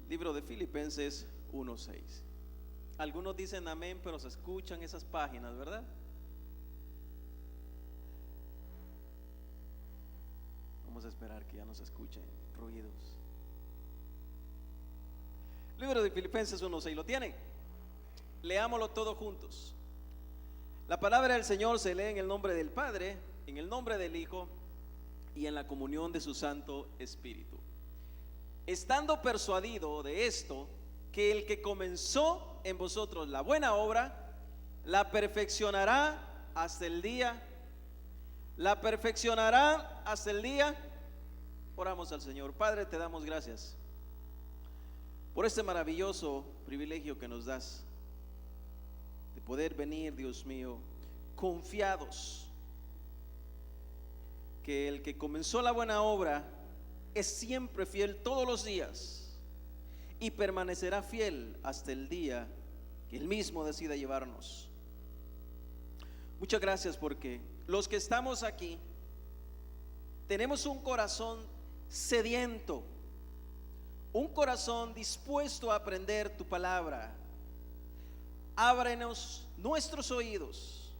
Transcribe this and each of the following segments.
Libro de Filipenses 1:6. Algunos dicen amén, pero se escuchan esas páginas, ¿verdad? Vamos a esperar que ya no se escuchen ruidos. Libro de Filipenses 1:6, ¿lo tienen? Leámoslo todos juntos. La palabra del Señor se lee en el nombre del Padre, en el nombre del Hijo y en la comunión de su Santo Espíritu. Estando persuadido de esto, que el que comenzó en vosotros la buena obra, la perfeccionará hasta el día. La perfeccionará hasta el día. Oramos al Señor. Padre, te damos gracias por este maravilloso privilegio que nos das de poder venir, Dios mío, confiados que el que comenzó la buena obra es siempre fiel todos los días y permanecerá fiel hasta el día que Él mismo decida llevarnos. Muchas gracias, porque los que estamos aquí tenemos un corazón sediento, un corazón dispuesto a aprender tu palabra. Ábrenos nuestros oídos,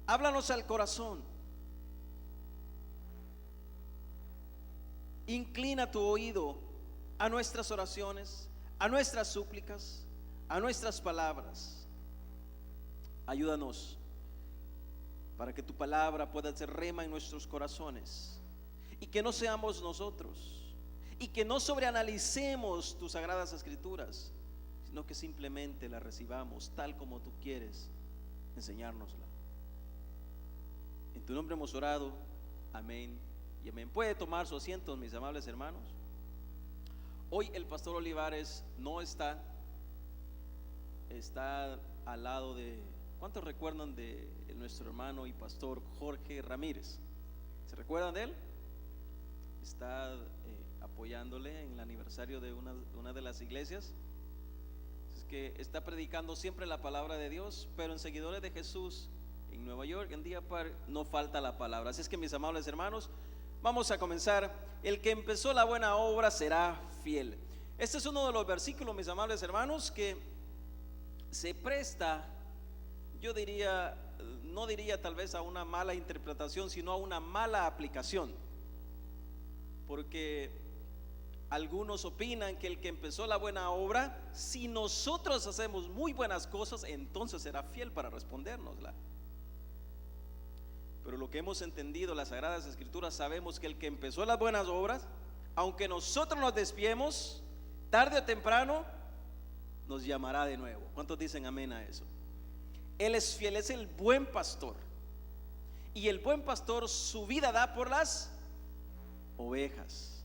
háblanos al corazón, inclina tu oído a nuestras oraciones, a nuestras súplicas, a nuestras palabras. Ayúdanos para que tu palabra pueda ser rema en nuestros corazones y que no seamos nosotros, y que no sobreanalicemos tus sagradas escrituras, sino que simplemente la recibamos tal como tú quieres enseñárnosla. En tu nombre hemos orado, amén y amén. Puede tomar su asiento, mis amables hermanos. Hoy el pastor Olivares no está al lado de, ¿cuántos recuerdan de nuestro hermano y pastor Jorge Ramírez? ¿Se recuerdan de él? Está apoyándole en el aniversario de una de las iglesias. Es que está predicando siempre la palabra de Dios, pero en Seguidores de Jesús en Nueva York, en Deer Park, no falta la palabra. Así es que, mis amables hermanos, vamos a comenzar. El que empezó la buena obra será fiel. Este es uno de los versículos, mis amables hermanos, que se presta, yo diría, no diría tal vez a una mala interpretación, sino a una mala aplicación, porque algunos opinan que el que empezó la buena obra, si nosotros hacemos muy buenas cosas, entonces será fiel para respondérnosla. Pero lo que hemos entendido, las Sagradas Escrituras, sabemos que el que empezó las buenas obras, aunque nosotros nos desviemos, tarde o temprano nos llamará de nuevo. ¿Cuántos dicen amén a eso? Él es fiel, es el buen pastor, y el buen pastor su vida da por las ovejas.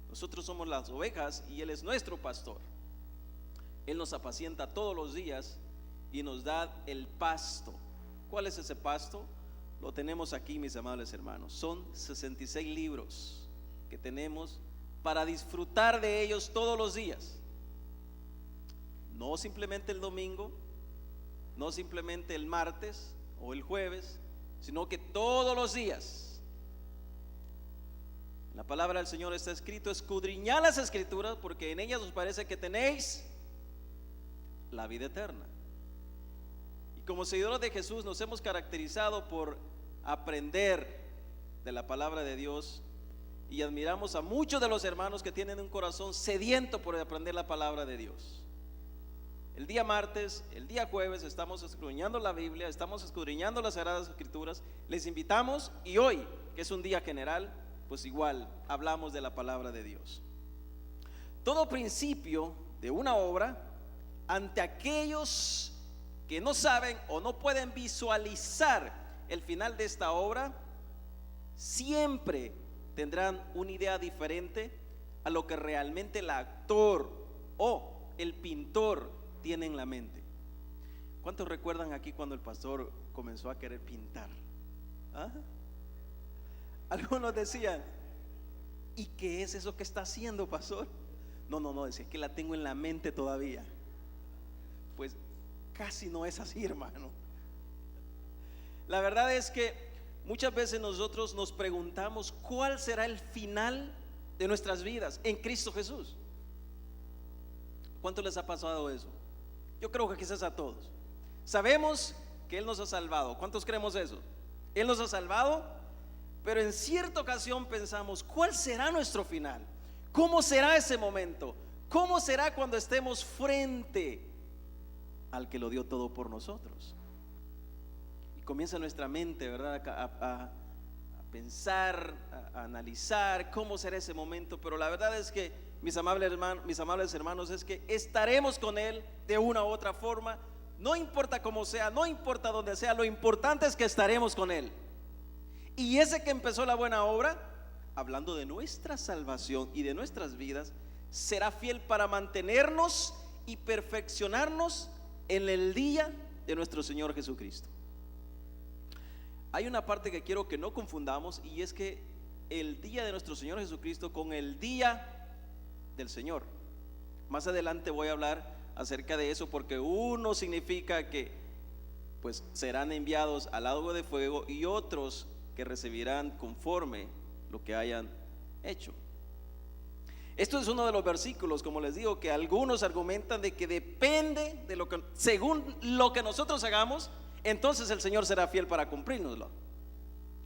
Nosotros somos las ovejas y Él es nuestro pastor. Él nos apacienta todos los días y nos da el pasto. ¿Cuál es ese pasto? Lo tenemos aquí, mis amables hermanos. Son 66 libros que tenemos para disfrutar de ellos todos los días. No simplemente el domingo, no simplemente el martes o el jueves, sino que todos los días. La palabra del Señor está escrito: escudriñad las Escrituras, porque en ellas os parece que tenéis la vida eterna. Y como seguidores de Jesús nos hemos caracterizado por aprender de la palabra de Dios, y admiramos a muchos de los hermanos que tienen un corazón sediento por aprender la palabra de Dios. El día martes, el día jueves estamos escudriñando la Biblia, estamos escudriñando las Sagradas Escrituras. Les invitamos, y hoy, que es un día general, pues igual hablamos de la palabra de Dios. Todo principio de una obra, ante aquellos que no saben o no pueden visualizar el final de esta obra, siempre tendrán una idea diferente a lo que realmente el actor o el pintor tiene en la mente. ¿Cuántos recuerdan aquí cuando el pastor comenzó a querer pintar? ¿Ah? Algunos decían: ¿y qué es eso que está haciendo, pastor? No, decía, que la tengo en la mente todavía. Pues casi no es así, hermano. La verdad es que muchas veces nosotros nos preguntamos cuál será el final de nuestras vidas en Cristo Jesús. ¿Cuánto les ha pasado eso? Yo creo que quizás a todos. Sabemos que Él nos ha salvado. ¿Cuántos creemos eso? Él nos ha salvado, pero en cierta ocasión pensamos, ¿cuál será nuestro final? ¿Cómo será ese momento? ¿Cómo será cuando estemos frente al que lo dio todo por nosotros? Y comienza nuestra mente, ¿verdad?, a pensar, a analizar cómo será ese momento. Pero la verdad es que, mis amables hermanos, es que estaremos con Él de una u otra forma. No importa cómo sea, no importa dónde sea, lo importante es que estaremos con Él. Y ese que empezó la buena obra, hablando de nuestra salvación y de nuestras vidas, será fiel para mantenernos y perfeccionarnos en el día de nuestro Señor Jesucristo. Hay una parte que quiero que no confundamos, y es que el día de nuestro Señor Jesucristo con el día del Señor. Más adelante voy a hablar acerca de eso, porque uno significa que pues serán enviados al lago de fuego, y otros que recibirán conforme lo que hayan hecho. Esto es uno de los versículos, como les digo, que algunos argumentan de que depende de lo que, según lo que nosotros hagamos, entonces el Señor será fiel para cumplírnoslo,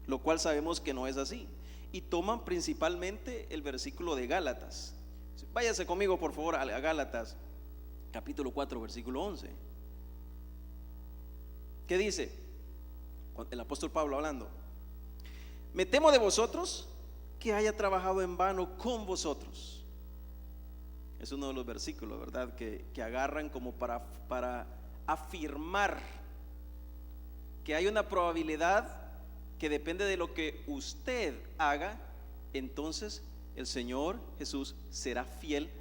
lo cual sabemos que no es así. Y toman principalmente el versículo de Gálatas. Váyase conmigo por favor a Gálatas capítulo 4 versículo 11. ¿Qué dice? El apóstol Pablo hablando: me temo de vosotros que haya trabajado en vano con vosotros. Es uno de los versículos, ¿verdad?, que agarran como para afirmar que hay una probabilidad que depende de lo que usted haga, entonces el Señor Jesús será fiel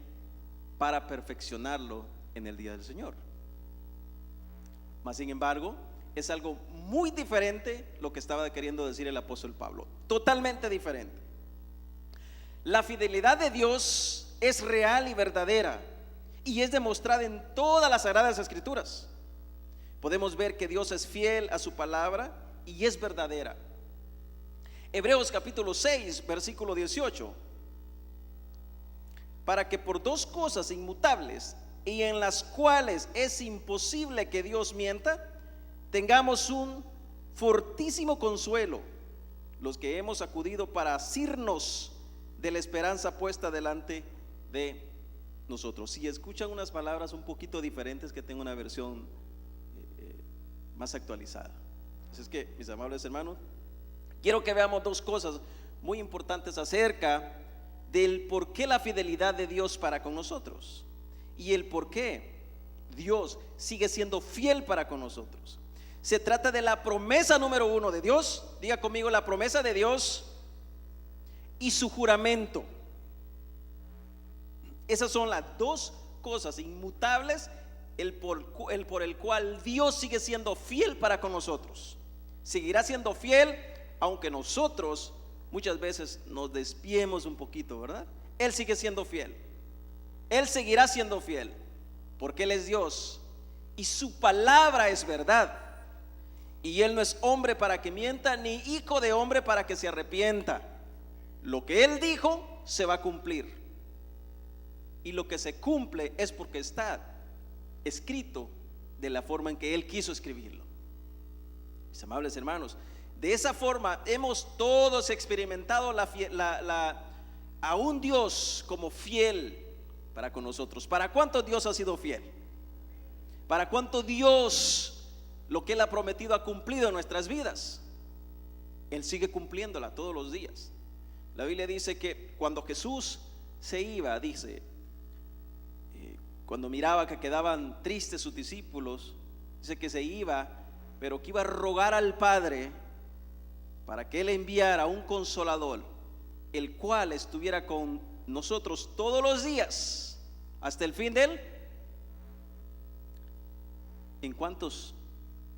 para perfeccionarlo en el día del Señor. Mas sin embargo, es algo muy diferente lo que estaba queriendo decir el apóstol Pablo, totalmente diferente. La fidelidad de Dios es real y verdadera, y es demostrada en todas las sagradas escrituras. Podemos ver que Dios es fiel a su palabra y es verdadera. Hebreos capítulo 6 versículo 18: para que por dos cosas inmutables y en las cuales es imposible que Dios mienta, tengamos un fortísimo consuelo los que hemos acudido para asirnos de la esperanza puesta delante de nosotros. Si escuchan unas palabras un poquito diferentes, que tengo una versión más actualizada. Así es que, mis amables hermanos, quiero que veamos dos cosas muy importantes acerca del por qué la fidelidad de Dios para con nosotros y el por qué Dios sigue siendo fiel para con nosotros. Se trata de la promesa número uno de Dios. Diga conmigo: la promesa de Dios y su juramento. Esas son las dos cosas inmutables, el por el cual Dios sigue siendo fiel para con nosotros. Seguirá siendo fiel aunque nosotros muchas veces nos desviemos un poquito, ¿verdad? Él sigue siendo fiel. Él seguirá siendo fiel porque Él es Dios y su palabra es verdad. Y Él no es hombre para que mienta, ni hijo de hombre para que se arrepienta. Lo que Él dijo se va a cumplir, y lo que se cumple es porque está escrito de la forma en que Él quiso escribirlo. Mis amables hermanos, de esa forma hemos todos experimentado a un Dios como fiel para con nosotros. ¿Para cuánto Dios ha sido fiel? ¿Para cuánto Dios lo que Él ha prometido ha cumplido en nuestras vidas? Él sigue cumpliéndola todos los días. La Biblia dice que cuando Jesús se iba, dice, cuando miraba que quedaban tristes sus discípulos, dice que se iba, pero que iba a rogar al Padre para que Él enviara un consolador, el cual estuviera con nosotros todos los días hasta el fin de él. ¿En cuántos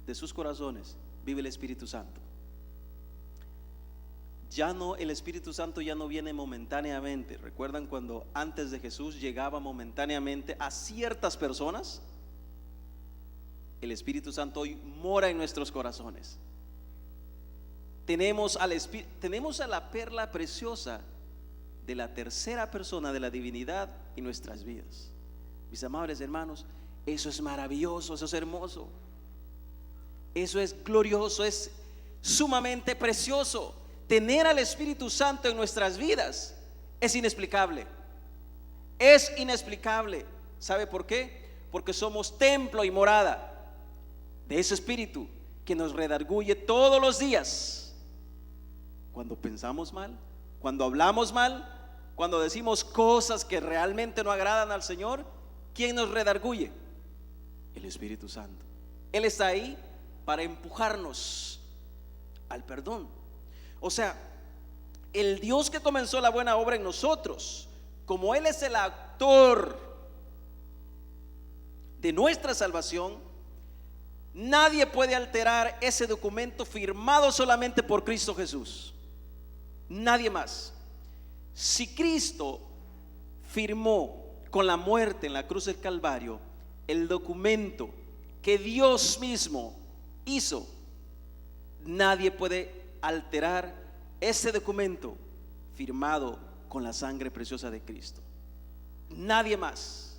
de sus corazones vive el Espíritu Santo? Ya no, el Espíritu Santo ya no viene momentáneamente. ¿Recuerdan cuando antes de Jesús llegaba momentáneamente a ciertas personas? El Espíritu Santo hoy mora en nuestros corazones. Tenemos a la perla preciosa de la tercera persona de la divinidad en nuestras vidas. Mis amables hermanos, eso es maravilloso, eso es hermoso, eso es glorioso, es sumamente precioso. Tener al Espíritu Santo en nuestras vidas es inexplicable. Es inexplicable. ¿Sabe por qué? Porque somos templo y morada de ese Espíritu que nos redarguye todos los días. Cuando pensamos mal, cuando hablamos mal, cuando decimos cosas que realmente no agradan al Señor, ¿quién nos redarguye? El Espíritu Santo. Él está ahí para empujarnos al perdón. O sea, el Dios que comenzó la buena obra en nosotros, como Él es el autor de nuestra salvación, nadie puede alterar ese documento firmado solamente por Cristo Jesús. Nadie más. Si Cristo firmó con la muerte en la cruz del Calvario el documento que Dios mismo hizo, nadie puede alterar ese documento firmado con la sangre preciosa de Cristo. Nadie más.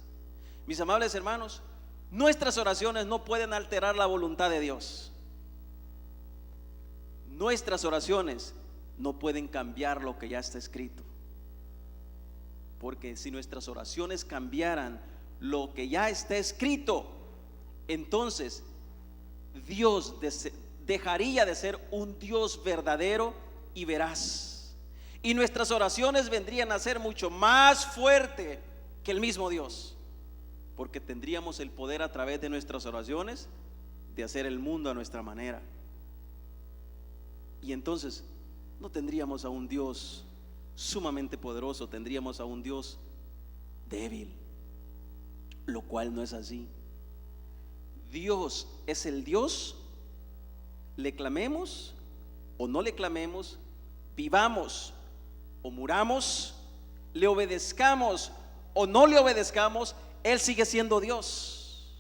Mis amables hermanos, nuestras oraciones no pueden alterar la voluntad de Dios. Nuestras oraciones no pueden cambiar lo que ya está escrito. Porque si nuestras oraciones cambiaran lo que ya está escrito, entonces Dios dejaría de ser un Dios verdadero y veraz, y nuestras oraciones vendrían a ser mucho más fuerte que el mismo Dios, porque tendríamos el poder a través de nuestras oraciones de hacer el mundo a nuestra manera. Y entonces no tendríamos a un Dios sumamente poderoso, tendríamos a un Dios débil, lo cual no es así. Dios es el Dios, le clamemos o no le clamemos, vivamos o muramos, le obedezcamos o no le obedezcamos, Él sigue siendo Dios.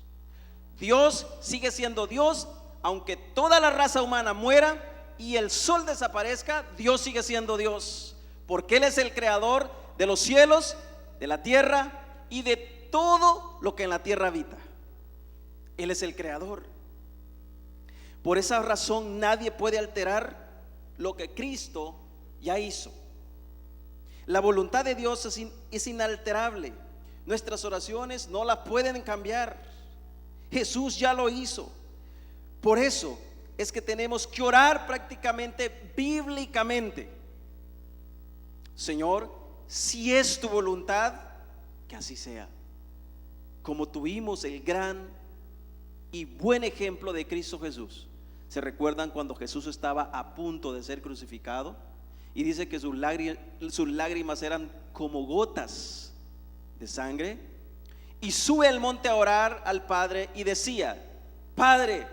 Dios sigue siendo Dios, aunque toda la raza humana muera y el sol desaparezca, Dios sigue siendo Dios, porque Él es el creador de los cielos, de la tierra y de todo lo que en la tierra habita. Él es el creador. Por esa razón nadie puede alterar lo que Cristo ya hizo. La voluntad de Dios es inalterable. Nuestras oraciones no la pueden cambiar. Jesús ya lo hizo. Por eso es que tenemos que orar prácticamente bíblicamente. Señor, si es tu voluntad, que así sea. Como tuvimos el gran y buen ejemplo de Cristo Jesús. ¿Se recuerdan cuando Jesús estaba a punto de ser crucificado? Y dice que sus lágrimas eran como gotas de sangre. Y sube al monte a orar al Padre y decía: Padre,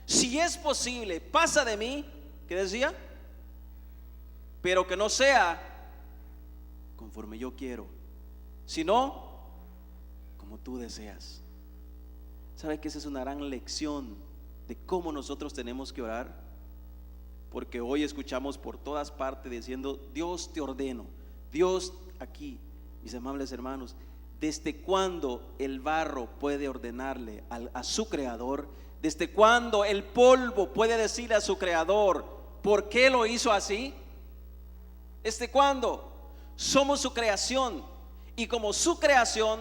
si es posible, pasa de mí. ¿Qué decía? Pero que no sea conforme yo quiero, sino como tú deseas. ¿Sabe que esa es una gran lección de cómo nosotros tenemos que orar? Porque hoy escuchamos por todas partes diciendo: Dios te ordeno, Dios aquí. Mis amables hermanos, ¿desde cuándo el barro puede ordenarle a su creador? ¿Desde cuándo el polvo puede decirle a su creador por qué lo hizo así? ¿Desde cuándo? Somos su creación, y como su creación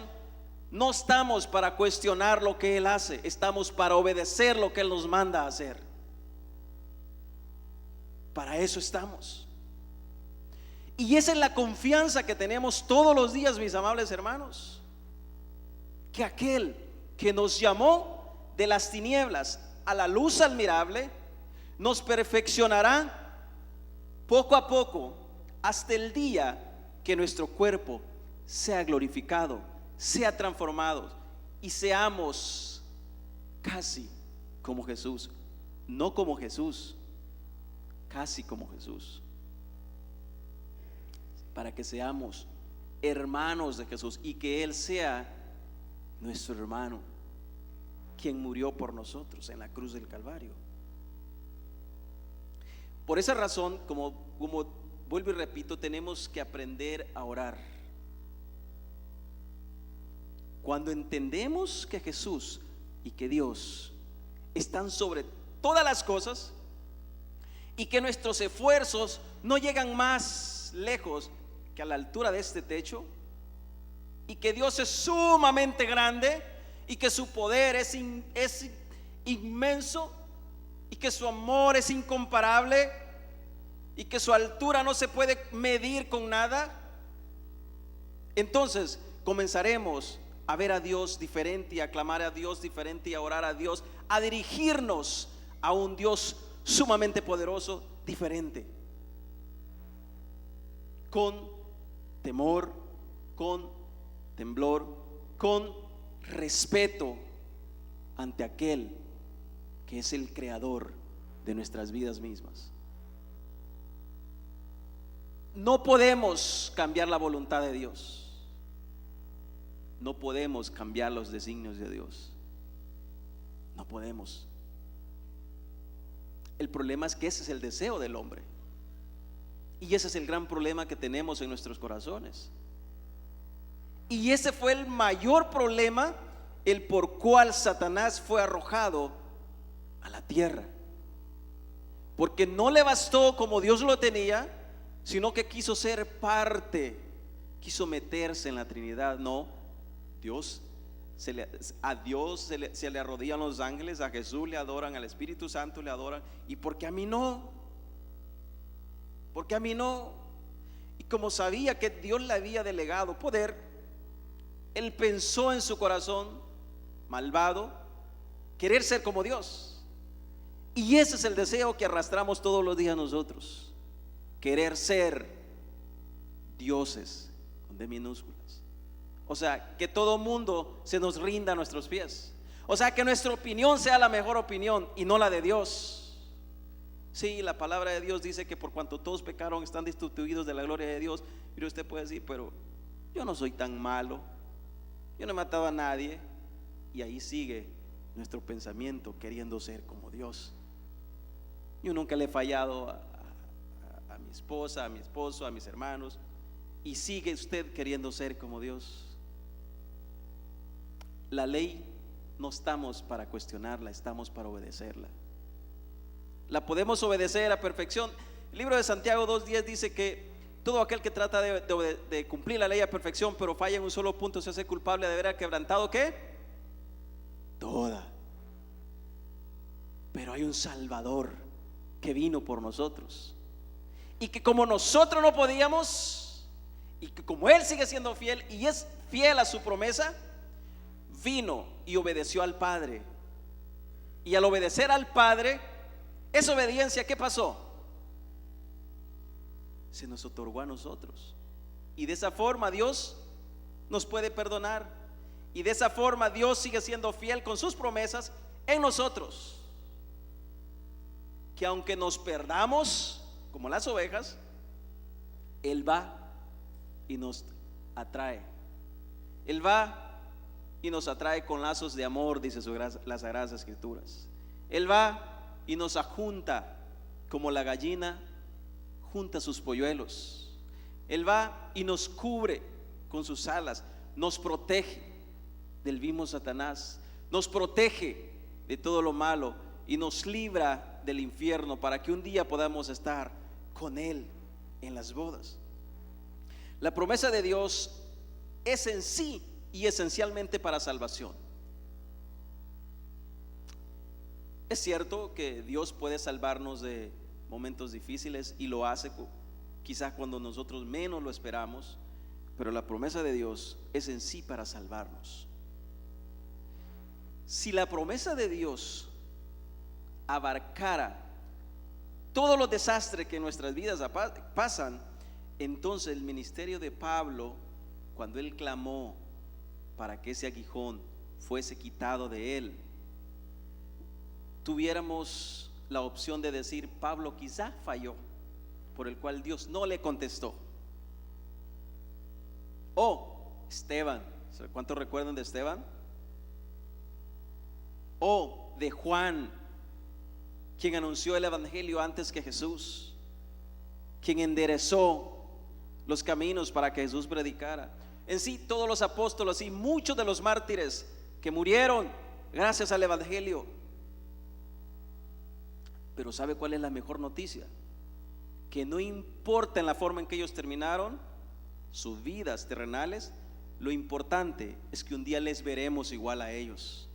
no estamos para cuestionar lo que Él hace, estamos para obedecer lo que Él nos manda a hacer. Para eso estamos. Y esa es la confianza que tenemos todos los días, mis amables hermanos, que aquel que nos llamó de las tinieblas a la luz admirable nos perfeccionará poco a poco hasta el día que nuestro cuerpo sea glorificado, sea transformado y seamos casi como Jesús. No como Jesús, casi como Jesús, para que seamos hermanos de Jesús y que Él sea nuestro hermano, quien murió por nosotros en la cruz del Calvario. Por esa razón, como vuelvo y repito, tenemos que aprender a orar. Cuando entendemos que Jesús y que Dios están sobre todas las cosas y que nuestros esfuerzos no llegan más lejos que a la altura de este techo, y que Dios es sumamente grande y que su poder es inmenso y que su amor es incomparable y que su altura no se puede medir con nada, entonces comenzaremos a ver a Dios diferente y a clamar a Dios diferente y a orar a Dios, a dirigirnos a un Dios sumamente poderoso, diferente, con temor, con temblor, con respeto ante aquel que es el creador de nuestras vidas mismas. No podemos cambiar la voluntad de Dios. No podemos cambiar los designios de Dios. No podemos. El problema es que ese es el deseo del hombre. Y ese es el gran problema que tenemos en nuestros corazones. Y ese fue el mayor problema, el por cual Satanás fue arrojado a la tierra. Porque no le bastó como Dios lo tenía, sino que quiso ser parte, quiso meterse en la Trinidad. No, a Dios se le arrodillan los ángeles, a Jesús le adoran, al Espíritu Santo le adoran. ¿Y por qué a mí no? ¿Por qué a mí no? Y como sabía que Dios le había delegado poder, él pensó en su corazón malvado querer ser como Dios. Y ese es el deseo que arrastramos todos los días nosotros, querer ser dioses con D minúsculas. O sea, que todo mundo se nos rinda a nuestros pies. O sea, que nuestra opinión sea la mejor opinión y no la de Dios. Sí, la palabra de Dios dice que por cuanto todos pecaron están destituidos de la gloria de Dios. Pero usted puede decir, pero yo no soy tan malo, yo no he matado a nadie. Y ahí sigue nuestro pensamiento queriendo ser como Dios. Yo nunca le he fallado a mi esposa, a mi esposo, a mis hermanos. Y sigue usted queriendo ser como Dios. La ley no estamos para cuestionarla, estamos para obedecerla. La podemos obedecer a perfección. El libro de Santiago 2:10 dice que todo aquel que trata de cumplir la ley a perfección, pero falla en un solo punto, se hace culpable de haber quebrantado ¿qué? Toda. Pero hay un Salvador que vino por nosotros, y que como nosotros no podíamos, y que como Él sigue siendo fiel y es fiel a su promesa, vino y obedeció al Padre. Y al obedecer al Padre, esa obediencia, ¿qué pasó? Se nos otorgó a nosotros. Y de esa forma Dios nos puede perdonar. Y de esa forma Dios sigue siendo fiel con sus promesas en nosotros. Que aunque nos perdamos como las ovejas, Él va y nos atrae. Él va y nos atrae con lazos de amor, dice las Sagradas Escrituras. Él va y nos ajunta como la gallina junta sus polluelos. Él va y nos cubre con sus alas, nos protege del mismo Satanás, nos protege de todo lo malo y nos libra del infierno para que un día podamos estar con Él en las bodas. La promesa de Dios es en sí y esencialmente para salvación. Es cierto que Dios puede salvarnos de momentos difíciles y lo hace quizás cuando nosotros menos lo esperamos, pero la promesa de Dios es en sí para salvarnos. Si la promesa de Dios abarcara todos los desastres que en nuestras vidas pasan, entonces el ministerio de Pablo, cuando él clamó para que ese aguijón fuese quitado de él, tuviéramos la opción de decir: Pablo quizá falló, por el cual Dios no le contestó. O Esteban, ¿cuántos recuerdan de Esteban? O de Juan, quien anunció el evangelio antes que Jesús, quien enderezó los caminos para que Jesús predicara. en sí todos los apóstoles y muchos de los mártires que murieron gracias al Evangelio. Pero ¿sabe cuál es la mejor noticia? Que no importa en la forma en que ellos terminaron sus vidas terrenales, lo importante es que un día les veremos igual a ellos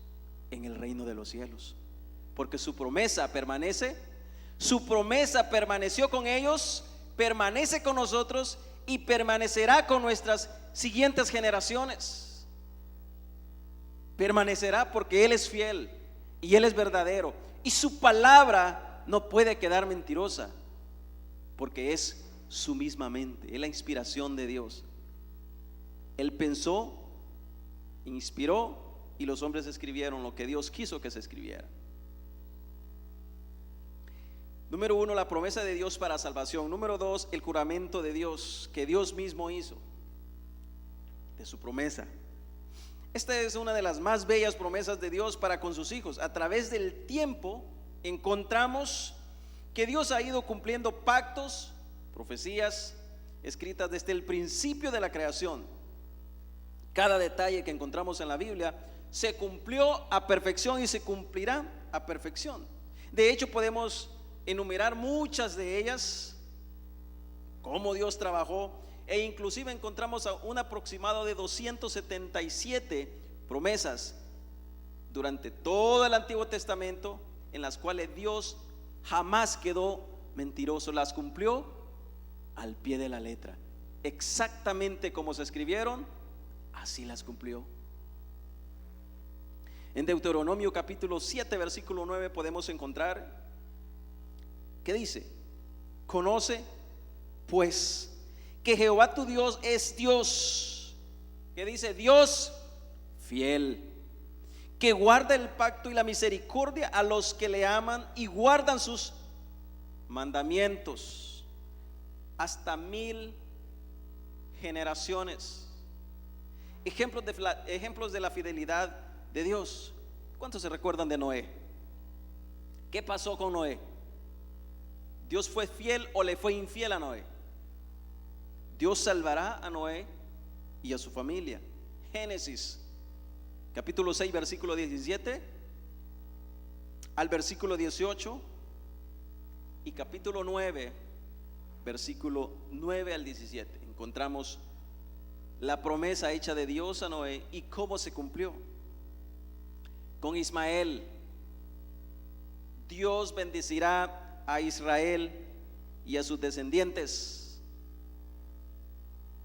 en el reino de los cielos, porque su promesa permanece, su promesa permaneció con ellos, permanece con nosotros y permanecerá con nuestras siguientes generaciones. Permanecerá porque Él es fiel y Él es verdadero, y su palabra no puede quedar mentirosa, porque es su misma mente, es la inspiración de Dios. Él pensó, inspiró, y los hombres escribieron lo que Dios quiso que se escribiera. Número 1, la promesa de Dios para salvación. Número 2, el juramento de Dios que Dios mismo hizo de su promesa. Esta es una de las más bellas promesas de Dios para con sus hijos. A través del tiempo encontramos que Dios ha ido cumpliendo pactos, profecías escritas desde el principio de la creación. Cada detalle que encontramos en la Biblia se cumplió a perfección y se cumplirá a perfección. De hecho, podemos enumerar muchas de ellas, cómo Dios trabajó, e inclusive encontramos un aproximado de 277 promesas durante todo el Antiguo Testamento, en las cuales Dios jamás quedó mentiroso, las cumplió al pie de la letra, exactamente como se escribieron, así las cumplió. En Deuteronomio capítulo 7 versículo 9 podemos encontrar que dice: conoce pues que Jehová tu Dios es Dios, que dice Dios fiel, que guarda el pacto y la misericordia a los que le aman y guardan sus mandamientos hasta 1000 generaciones. Ejemplos de la fidelidad de Dios. ¿Cuántos se recuerdan de Noé? ¿Qué pasó con Noé? ¿Dios fue fiel o le fue infiel a Noé? Dios salvará a Noé y a su familia. Génesis capítulo 6 versículo 17 al versículo 18 y capítulo 9 versículo 9 al 17 encontramos la promesa hecha de Dios a Noé y cómo se cumplió. Con Ismael, Dios bendecirá a Israel y a sus descendientes.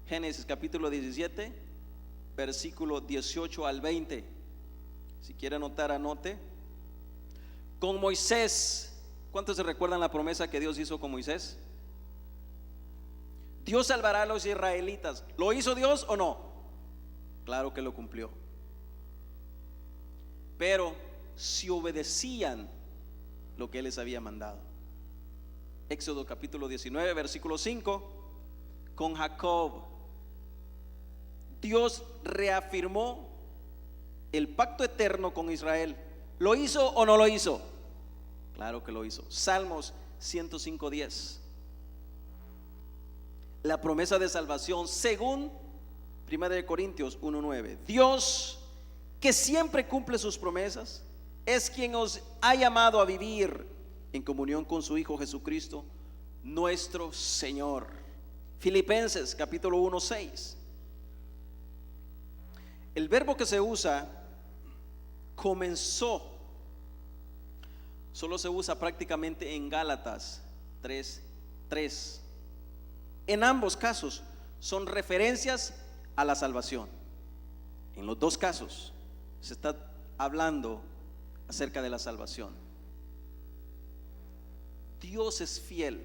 Génesis capítulo 17 versículo 18 al 20. Si quiere anotar, anote. Con Moisés, ¿cuántos se recuerdan la promesa que Dios hizo con Moisés? Dios salvará a los israelitas. ¿Lo hizo Dios o no? Claro que lo cumplió. Pero si obedecían lo que Él les había mandado. Éxodo capítulo 19 versículo 5. Con Jacob, Dios reafirmó el pacto eterno con Israel. ¿Lo hizo o no lo hizo? Claro que lo hizo. Salmos 105:10. La promesa de salvación según 1 Corintios 1:9. Dios, que siempre cumple sus promesas, es quien os ha llamado a vivir en comunión con su Hijo Jesucristo, nuestro Señor. Filipenses capítulo 1:6. El verbo que se usa, comenzó, solo se usa prácticamente en Gálatas 3:3. En ambos casos son referencias a la salvación. En los dos casos se está hablando acerca de la salvación. Dios es fiel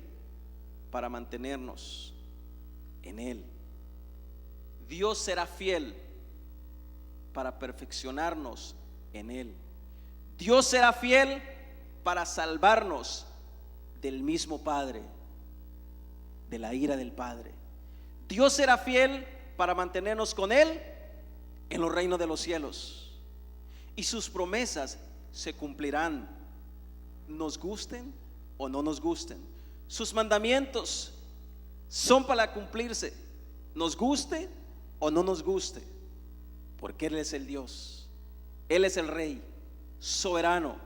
para mantenernos en Él. Dios será fiel para perfeccionarnos en Él. Dios será fiel para salvarnos del mismo Padre, de la ira del Padre. Dios será fiel para mantenernos con Él en los reinos de los cielos. Y sus promesas se cumplirán, nos gusten o no nos gusten. Sus mandamientos son para cumplirse, nos guste o no nos guste, porque Él es el Dios, Él es el Rey soberano,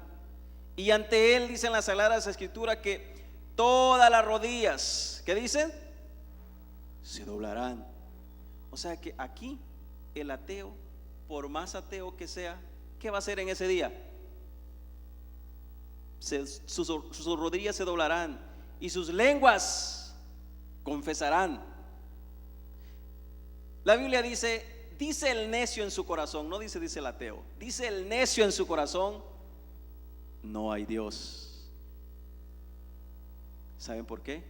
y ante Él dicen las Sagradas Escrituras que todas las rodillas, ¿qué dicen? Se doblarán. O sea que aquí el ateo, por más ateo que sea, ¿qué va a hacer en ese día? Sus rodillas se doblarán y sus lenguas confesarán. La Biblia dice el necio en su corazón, no dice el ateo, dice el necio en su corazón, no hay Dios. ¿Saben por qué?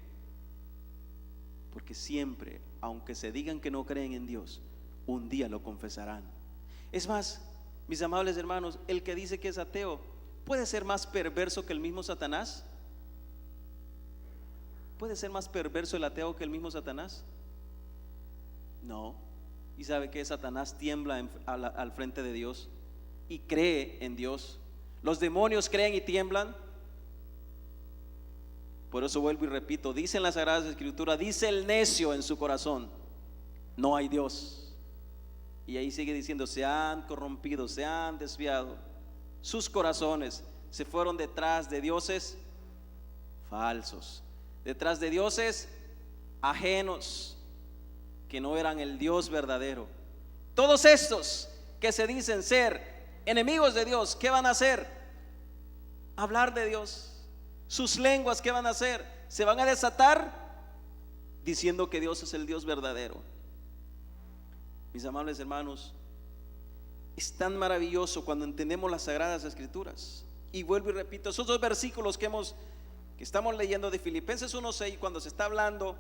Porque siempre, aunque se digan que no creen en Dios, un día lo confesarán. Es más, mis amables hermanos, el que dice que es ateo puede ser más perverso que el mismo Satanás. ¿Puede ser más perverso el ateo que el mismo Satanás? No. ¿Y sabe que Satanás tiembla al frente de Dios y cree en Dios? Los demonios creen y tiemblan. Por eso vuelvo y repito, dice en las Sagradas Escrituras, dice el necio en su corazón, no hay Dios. Y ahí sigue diciendo, se han corrompido, se han desviado, sus corazones se fueron detrás de dioses falsos, detrás de dioses ajenos, que no eran el Dios verdadero. Todos estos que se dicen ser enemigos de Dios, ¿qué van a hacer? Hablar de Dios. Sus lenguas, ¿qué van a hacer? Se van a desatar diciendo que Dios es el Dios verdadero. Mis amables hermanos, es tan maravilloso cuando entendemos las Sagradas Escrituras. Y vuelvo y repito, esos dos versículos que estamos leyendo de Filipenses 1:6, cuando se está hablando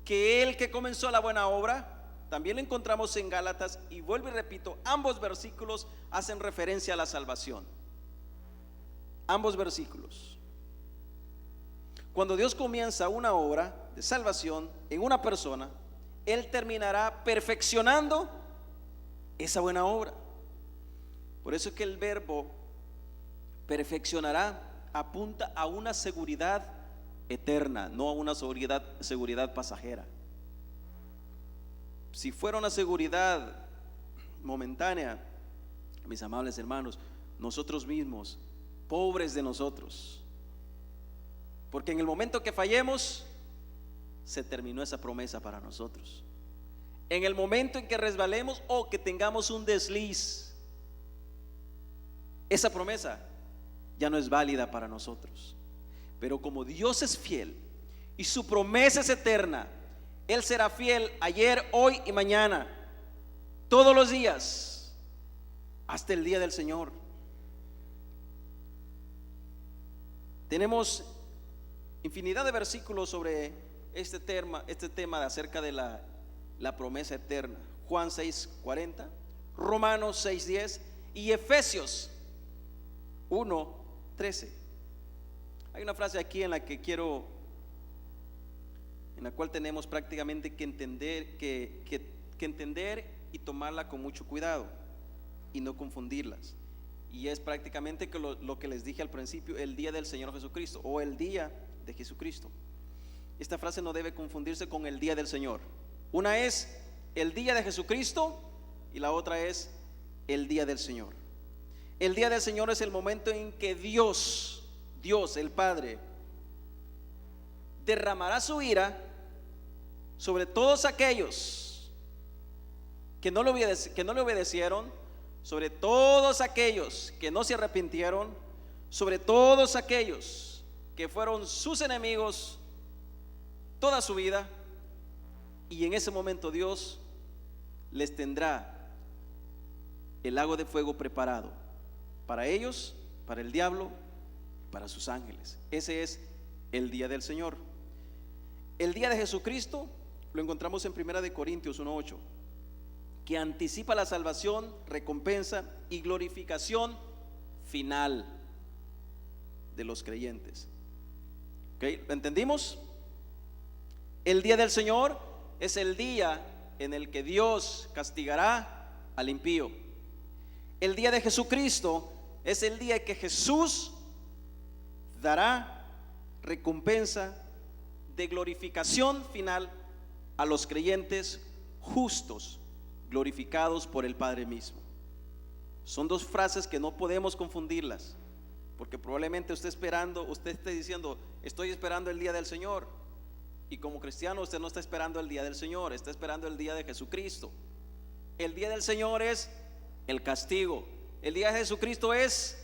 que el que comenzó la buena obra, también lo encontramos en Gálatas. Y vuelvo y repito, ambos versículos hacen referencia a la salvación. Ambos versículos. Cuando Dios comienza una obra de salvación en una persona, Él terminará perfeccionando esa buena obra. Por eso es que el verbo perfeccionará apunta a una seguridad eterna, no a una seguridad pasajera. Si fuera una seguridad momentánea, mis amables hermanos, nosotros mismos, pobres de nosotros, porque en el momento que fallemos, se terminó esa promesa para nosotros. En el momento en que resbalemos o que tengamos un desliz, esa promesa ya no es válida para nosotros. Pero como Dios es fiel y su promesa es eterna, Él será fiel ayer, hoy y mañana, todos los días, hasta el día del Señor. Tenemos infinidad de versículos sobre este tema de acerca de la promesa eterna. Juan 6:40, Romanos 6:10 y Efesios 1:13. Hay una frase aquí en la cual tenemos prácticamente que entender y tomarla con mucho cuidado y no confundirlas. Y es prácticamente lo que les dije al principio, el día del Señor Jesucristo o el día de Jesucristo. Esta frase no debe confundirse con el día del Señor. Una es el día de Jesucristo y la otra es el día del Señor. El día del Señor es el momento en que Dios el Padre, derramará su ira sobre todos aquellos que no le obedecieron, sobre todos aquellos que no se arrepintieron, sobre todos aquellos que fueron sus enemigos toda su vida. Y en ese momento Dios les tendrá el lago de fuego preparado para ellos, para el diablo, para sus ángeles. Ese es el día del Señor. El día de Jesucristo lo encontramos en 1 Corintios 1:8, que anticipa la salvación, recompensa y glorificación final de los creyentes. ¿Okay? ¿Lo entendimos? El día del Señor es el día en el que Dios castigará al impío. El día de Jesucristo es el día en que Jesús dará recompensa de glorificación final a los creyentes justos, glorificados por el Padre mismo. Son dos frases que no podemos confundirlas, porque probablemente usted esté diciendo, estoy esperando el día del Señor, y como cristiano usted no está esperando el día del Señor, está esperando el día de Jesucristo. El día del Señor es el castigo, el día de Jesucristo es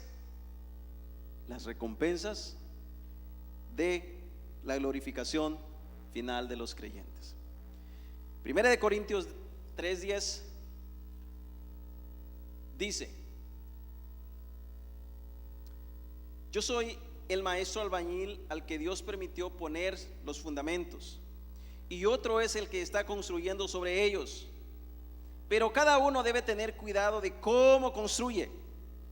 las recompensas de la glorificación final de los creyentes. Primera de Corintios 3:10 dice: yo soy el maestro albañil al que Dios permitió poner los fundamentos, y otro es el que está construyendo sobre ellos. Pero cada uno debe tener cuidado de cómo construye,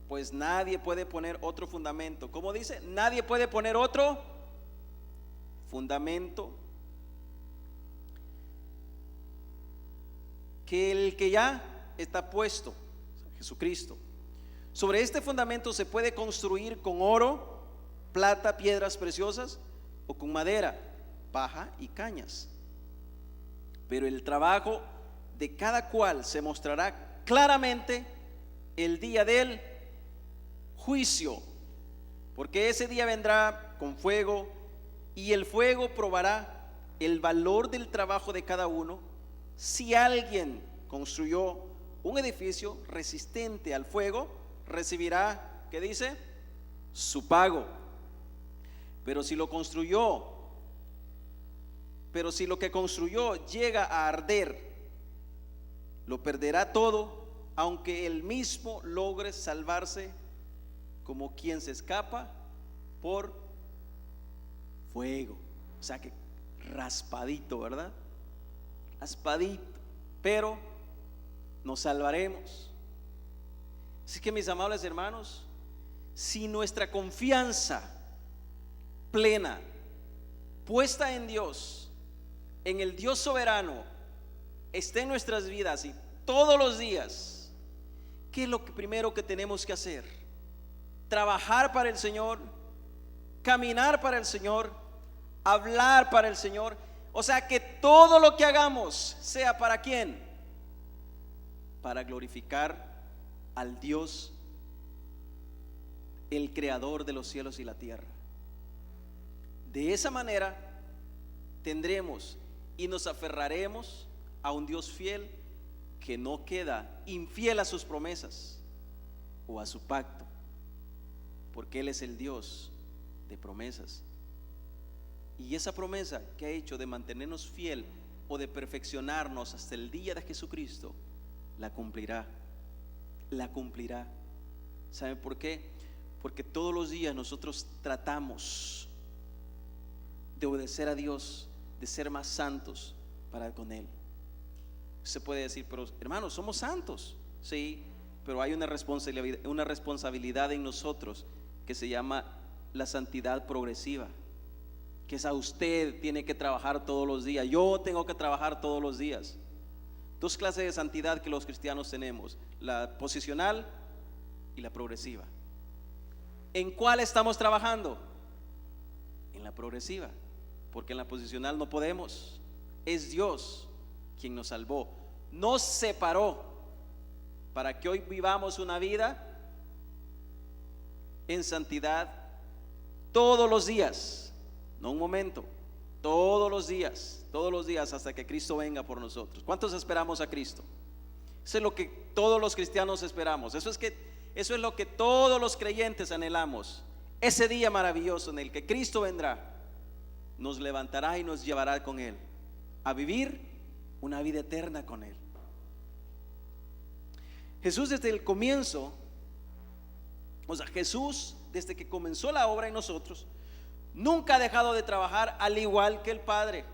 pues nadie puede poner otro fundamento. ¿Cómo dice? Nadie puede poner otro fundamento que el que ya está puesto, Jesucristo. Sobre este fundamento se puede construir con oro, plata, piedras preciosas, o con madera, paja y cañas. Pero el trabajo de cada cual se mostrará claramente el día del juicio, porque ese día vendrá con fuego, y el fuego probará el valor del trabajo de cada uno. Si alguien construyó un edificio resistente al fuego, recibirá, ¿qué dice? Su pago. Pero si lo que construyó llega a arder, lo perderá todo, aunque él mismo logre salvarse como quien se escapa por fuego. O sea que raspadito, ¿verdad? Raspadito, pero nos salvaremos. Así que, mis amables hermanos, si nuestra confianza plena, puesta en Dios, en el Dios soberano, está en nuestras vidas y todos los días, ¿qué es lo primero que tenemos que hacer? Trabajar para el Señor, caminar para el Señor, hablar para el Señor. O sea, que todo lo que hagamos sea ¿para quién? Para glorificar al Dios, el creador de los cielos y la tierra. De esa manera tendremos y nos aferraremos a un Dios fiel, que no queda infiel a sus promesas o a su pacto, porque Él es el Dios de promesas. Y esa promesa que ha hecho de mantenernos fiel o de perfeccionarnos hasta el día de Jesucristo, la cumplirá. La cumplirá. ¿Saben por qué? Porque todos los días nosotros tratamos de obedecer a Dios, de ser más santos para con Él. Se puede decir, pero hermanos, somos santos. Sí, pero hay una responsabilidad en nosotros que se llama la santidad progresiva, que es a usted tiene que trabajar todos los días. Yo tengo que trabajar todos los días. Dos clases de santidad que los cristianos tenemos: la posicional y la progresiva. ¿En cuál estamos trabajando? En la progresiva, porque en la posicional no podemos. Es Dios quien nos salvó, nos separó para que hoy vivamos una vida en santidad todos los días, no un momento, todos los días hasta que Cristo venga por nosotros. ¿Cuántos esperamos a Cristo? Eso es lo que todos los cristianos esperamos. Eso es lo que todos los creyentes anhelamos. Ese día maravilloso en el que Cristo vendrá, nos levantará y nos llevará con Él a vivir una vida eterna con Él. Jesús desde el comienzo, Jesús desde que comenzó la obra en nosotros, nunca ha dejado de trabajar, al igual que el Padre.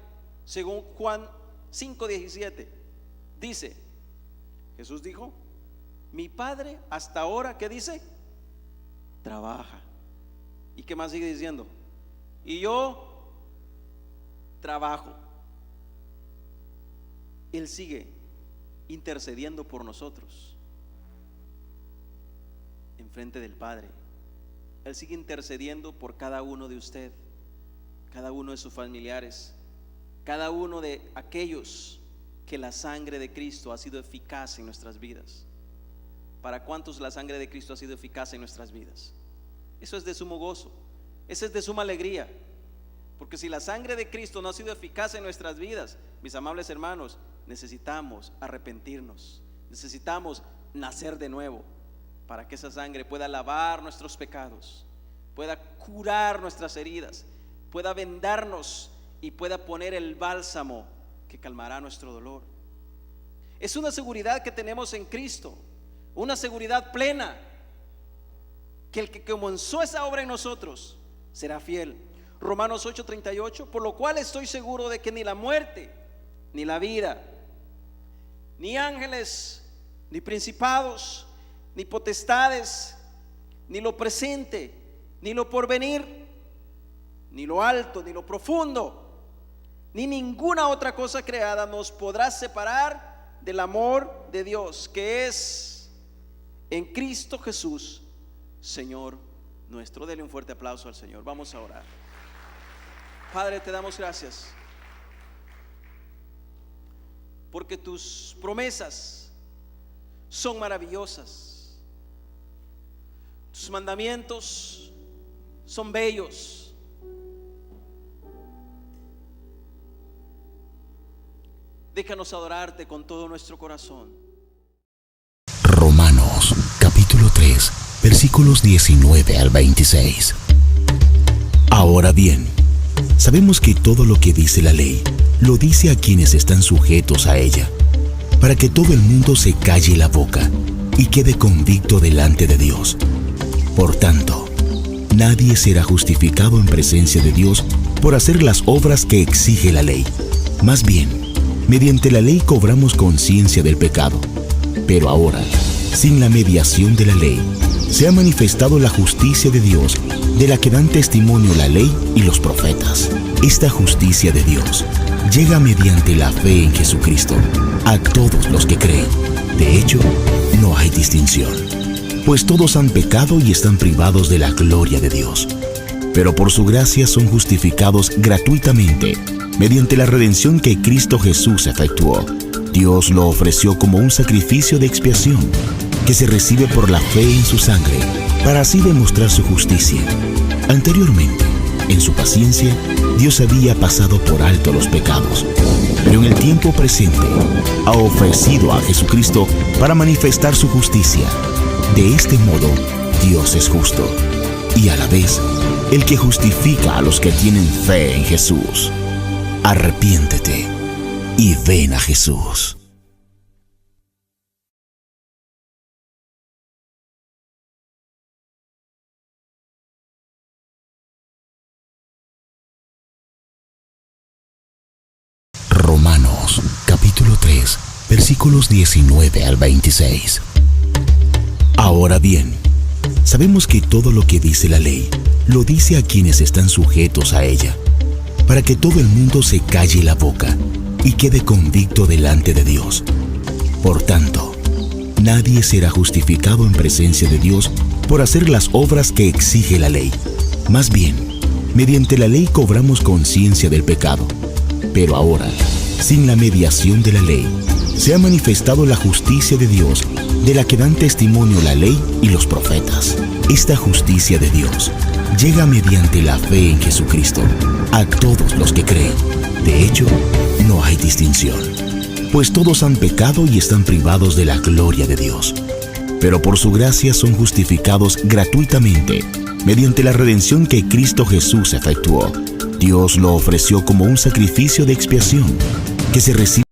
Según Juan 5:17 dice, Jesús dijo: mi Padre hasta ahora, ¿qué dice? Trabaja. ¿Y qué más sigue diciendo? Y yo trabajo. Él sigue intercediendo por nosotros en frente del Padre. Él sigue intercediendo por cada uno de usted, cada uno de sus familiares, cada uno de aquellos que la sangre de Cristo ha sido eficaz en nuestras vidas? ¿Para cuántos la sangre de Cristo ha sido eficaz en nuestras vidas? Eso es de sumo gozo, eso es de suma alegría. Porque si la sangre de Cristo no ha sido eficaz en nuestras vidas, mis amables hermanos, necesitamos arrepentirnos, necesitamos nacer de nuevo, para que esa sangre pueda lavar nuestros pecados, pueda curar nuestras heridas, pueda vendarnos y pueda poner el bálsamo que calmará nuestro dolor. Es una seguridad que tenemos en Cristo, una seguridad plena, que el que comenzó esa obra en nosotros será fiel. Romanos 8:38, por lo cual estoy seguro de que ni la muerte, ni la vida, ni ángeles, ni principados, ni potestades, ni lo presente, ni lo porvenir, ni lo alto, ni lo profundo, ni ninguna otra cosa creada nos podrá separar del amor de Dios, que es en Cristo Jesús, Señor nuestro. Dele un fuerte aplauso al Señor. Vamos a orar. Padre, te damos gracias porque tus promesas son maravillosas, tus mandamientos son bellos. Déjanos adorarte con todo nuestro corazón. Romanos capítulo 3 versículos 19 al 26. Ahora bien, sabemos que todo lo que dice la ley, lo dice a quienes están sujetos a ella, para que todo el mundo se calle la boca y quede convicto delante de Dios. Por tanto, nadie será justificado en presencia de Dios por hacer las obras que exige la ley. Más bien, mediante la ley cobramos conciencia del pecado. Pero ahora, sin la mediación de la ley, se ha manifestado la justicia de Dios, de la que dan testimonio la ley y los profetas. Esta justicia de Dios llega mediante la fe en Jesucristo a todos los que creen. De hecho, no hay distinción, pues todos han pecado y están privados de la gloria de Dios. Pero por su gracia son justificados gratuitamente mediante la redención que Cristo Jesús efectuó. Dios lo ofreció como un sacrificio de expiación que se recibe por la fe en su sangre, para así demostrar su justicia. Anteriormente, en su paciencia, Dios había pasado por alto los pecados, pero en el tiempo presente ha ofrecido a Jesucristo para manifestar su justicia. De este modo, Dios es justo y a la vez el que justifica a los que tienen fe en Jesús. Arrepiéntete y ven a Jesús. Romanos capítulo 3 versículos 19 al 26. Ahora bien, sabemos que todo lo que dice la ley, lo dice a quienes están sujetos a ella, para que todo el mundo se calle la boca y quede convicto delante de Dios. Por tanto, nadie será justificado en presencia de Dios por hacer las obras que exige la ley. Más bien, mediante la ley cobramos conciencia del pecado. Pero ahora, sin la mediación de la ley, se ha manifestado la justicia de Dios, de la que dan testimonio la ley y los profetas. Esta justicia de Dios llega mediante la fe en Jesucristo a todos los que creen. De hecho, no hay distinción, pues todos han pecado y están privados de la gloria de Dios. Pero por su gracia son justificados gratuitamente mediante la redención que Cristo Jesús efectuó. Dios lo ofreció como un sacrificio de expiación que se recibe